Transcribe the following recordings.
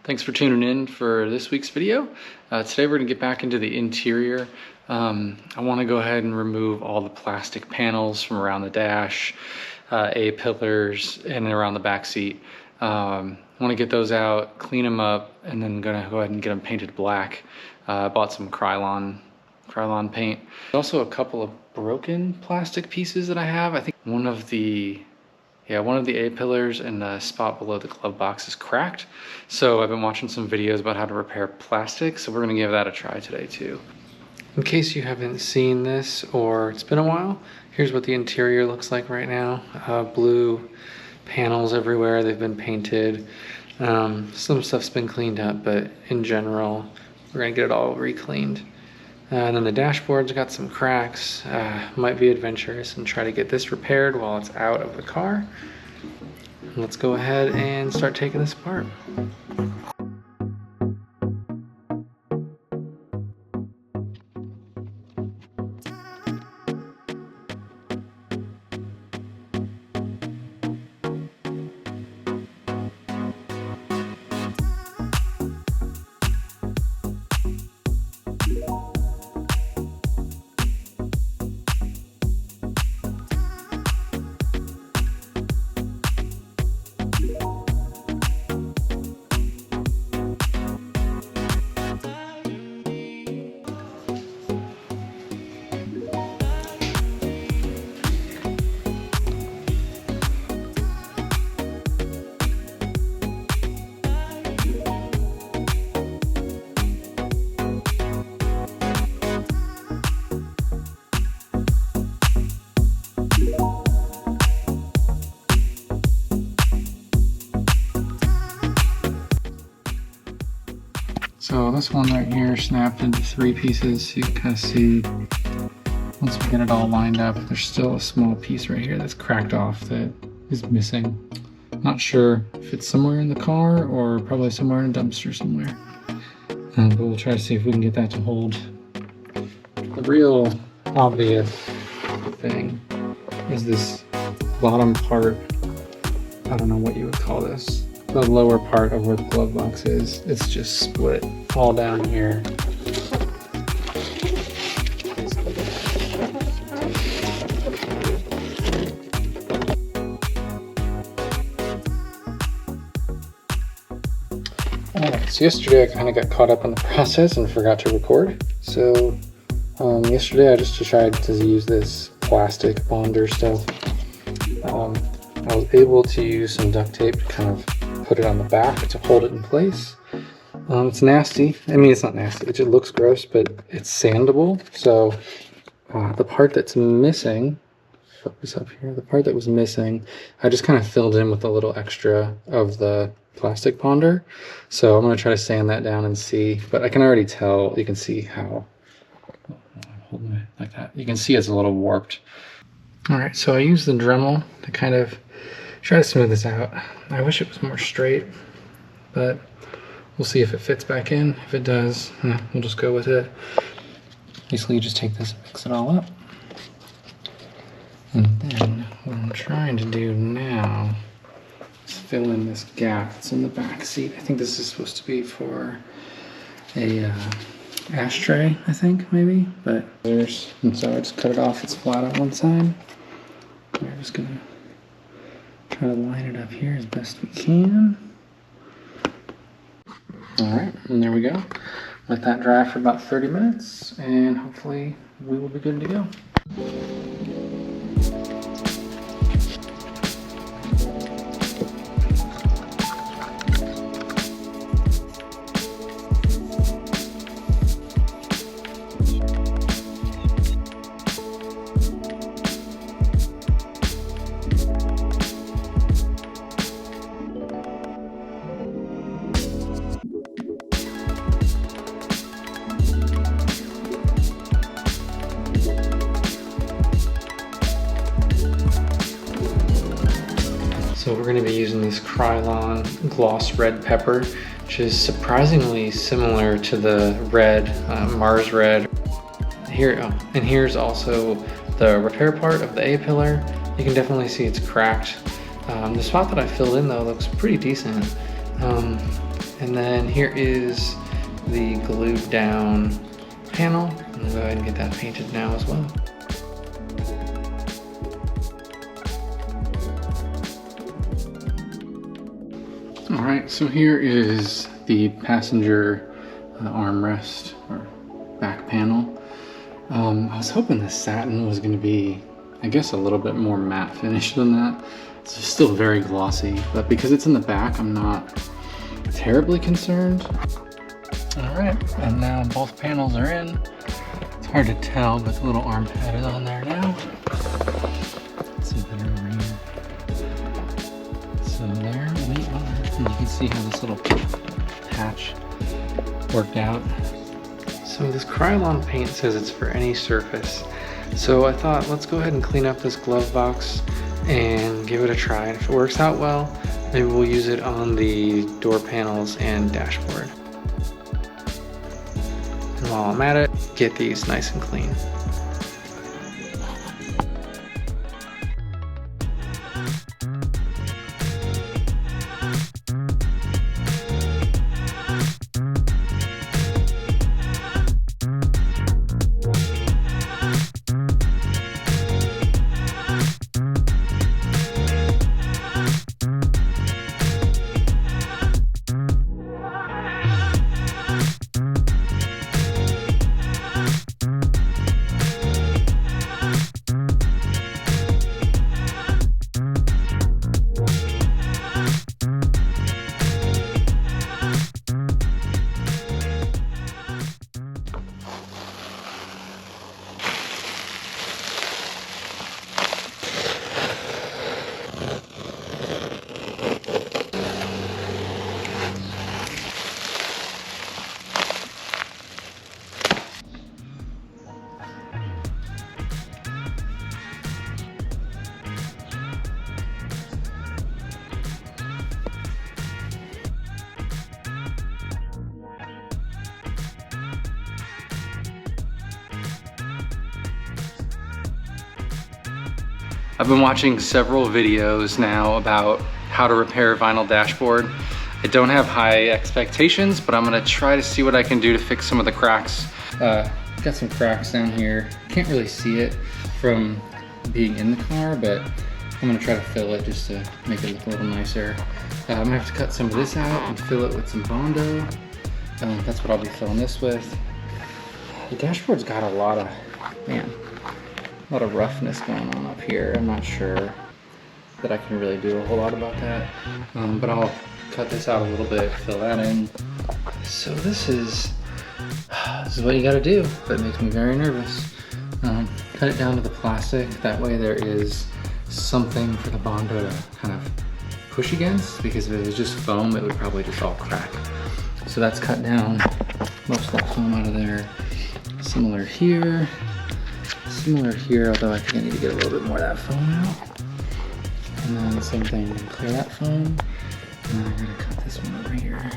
Thanks for tuning in for this week's video. Today we're going to get back into the interior. I want to go ahead and remove all the plastic panels from around the dash, A-pillars, and around the back seat. I want to get those out, clean them up, and then going to go ahead and get them painted black. I bought some Krylon paint. There's also a couple of broken plastic pieces that I have. I think one of the A-pillars and the spot below the glove box is cracked. So I've been watching some videos about how to repair plastic, so we're gonna give that a try today too. In case you haven't seen this or it's been a while, here's what the interior looks like right now. Blue panels everywhere, they've been painted. Some stuff's been cleaned up, but in general, we're gonna get it all re-cleaned. And then the dashboard's got some cracks. Might be adventurous and try to get this repaired while it's out of the car. Let's go ahead and start taking this apart. So this one right here snapped into 3 pieces. You can kind of see, once we get it all lined up, there's still a small piece right here that's cracked off that is missing. Not sure if it's somewhere in the car or probably somewhere in a dumpster somewhere. But we'll try to see if we can get that to hold. The real obvious thing is this bottom part. I don't know what you would call this. The lower part of where the glove box is, it's just split all down here. Alright, so yesterday I kind of got caught up in the process and forgot to record. So yesterday I just tried to use this plastic bonder stuff. I was able to use some duct tape to kind of put it on the back to hold it in place. It's nasty. I mean, it's not nasty. It just looks gross, but it's sandable. So the part that's missing, focus up here, the part that was missing, I just kind of filled in with a little extra of the plastic bonder. So I'm going to try to sand that down and see, but I can already tell, you can see how, I'm holding it like that. You can see it's a little warped. All right, so I used the Dremel to kind of try to smooth this out. I wish it was more straight, but we'll see if it fits back in. If it does, we'll just go with it. Basically, you just take this and mix it all up. And then what I'm trying to do now is fill in this gap that's in the back seat. I think this is supposed to be for a ashtray, I think, maybe. But and so I just cut it off. It's flat on one side. We're just gonna try to line it up here as best we can. All right, and there we go. Let that dry for about 30 minutes, and hopefully we will be good to go. So we're going to be using this Krylon Gloss Red Pepper, which is surprisingly similar to the red, Mars Red. And here's also the repair part of the A-pillar. You can definitely see it's cracked. The spot that I filled in though looks pretty decent. And then here is the glued down panel. I'm gonna go ahead and get that painted now as well. All right, so here is the passenger armrest or back panel. I was hoping the satin was gonna be, I guess, a little bit more matte finish than that. It's still very glossy, but because it's in the back, I'm not terribly concerned. All right, and now both panels are in. It's hard to tell, but the little arm pad is on there now. Let's see better over here. So there we are. And you can see how this little patch worked out. So this Krylon paint says it's for any surface. So I thought, let's go ahead and clean up this glove box and give it a try. And if it works out well, maybe we'll use it on the door panels and dashboard. And while I'm at it, get these nice and clean. I've been watching several videos now about how to repair a vinyl dashboard. I don't have high expectations, but I'm gonna try to see what I can do to fix some of the cracks. Got some cracks down here. Can't really see it from being in the car, but I'm gonna try to fill it just to make it look a little nicer. I'm gonna have to cut some of this out and fill it with some Bondo. That's what I'll be filling this with. The dashboard's got a lot of roughness going on up here. I'm not sure that I can really do a whole lot about that, but I'll cut this out a little bit, fill that in. So this is what you gotta do, but it makes me very nervous. Cut it down to the plastic, that way there is something for the Bondo to kind of push against, because if it was just foam, it would probably just all crack. So that's cut down, most of that foam out of there. Similar here, although I think I need to get a little bit more of that foam out. And then the same thing, clear that foam. And then I'm gonna cut this one over here.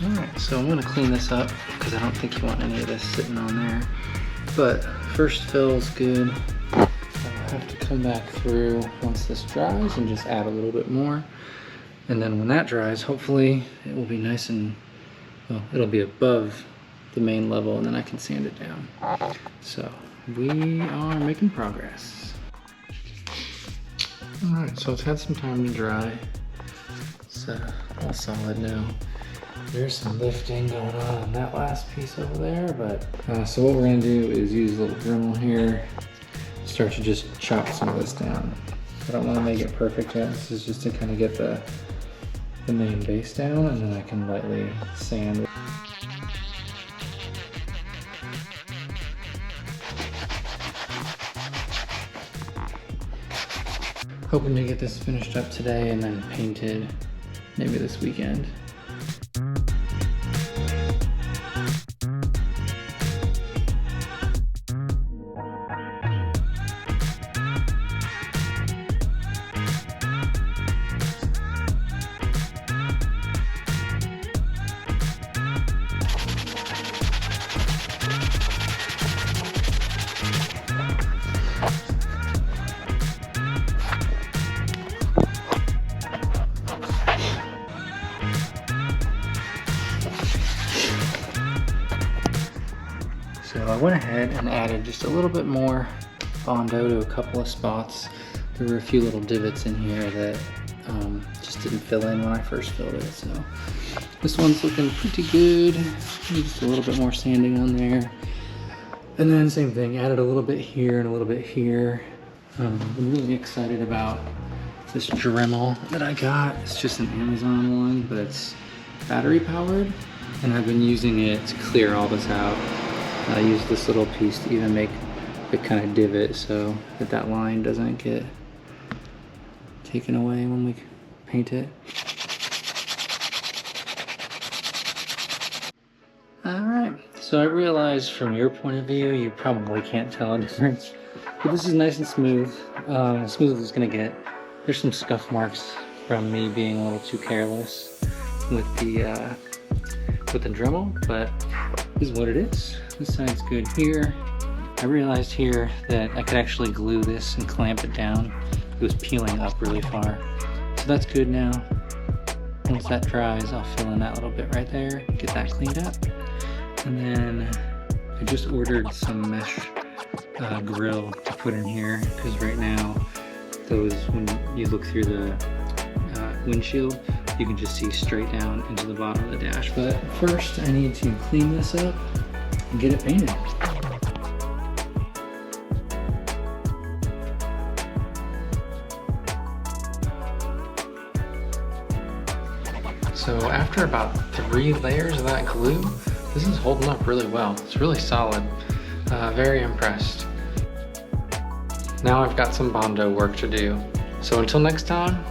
Alright, so I'm gonna clean this up because I don't think you want any of this sitting on there. But first fill's good. I'll have to come back through once this dries and just add a little bit more. And then when that dries, hopefully it will be nice and, well, it'll be above the main level, and then I can sand it down. So we are making progress. Alright, so it's had some time to dry. It's all solid now. There's some lifting going on that last piece over there, but so what we're gonna do is use a little Dremel here, start to just chop some of this down. I don't want to make it perfect yet. This is just to kind of get the main base down, and then I can lightly sand it. Hoping to get this finished up today and then painted maybe this weekend. So I went ahead and added just a little bit more Bondo to a couple of spots. There were a few little divots in here that just didn't fill in when I first filled it. So this one's looking pretty good. Just a little bit more sanding on there. And then same thing, added a little bit here and a little bit here. I'm really excited about this Dremel that I got. It's just an Amazon one, but it's battery powered. And I've been using it to clear all this out. I use this little piece to even make a kind of divot so that that line doesn't get taken away when we paint it. Alright, so I realize from your point of view, you probably can't tell a difference. But this is nice and smooth, as smooth as it's gonna get. There's some scuff marks from me being a little too careless with the Dremel, but this is what it is. This side's good here. I realized here that I could actually glue this and clamp it down. It was peeling up really far. So that's good now. Once that dries, I'll fill in that little bit right there, get that cleaned up. And then I just ordered some mesh grill to put in here, because right now, those, when you look through the windshield, you can just see straight down into the bottom of the dash. But first, I need to clean this up and get it painted. So after about 3 layers of that glue, this is holding up really well. It's really solid. Very impressed. Now I've got some Bondo work to do. So until next time,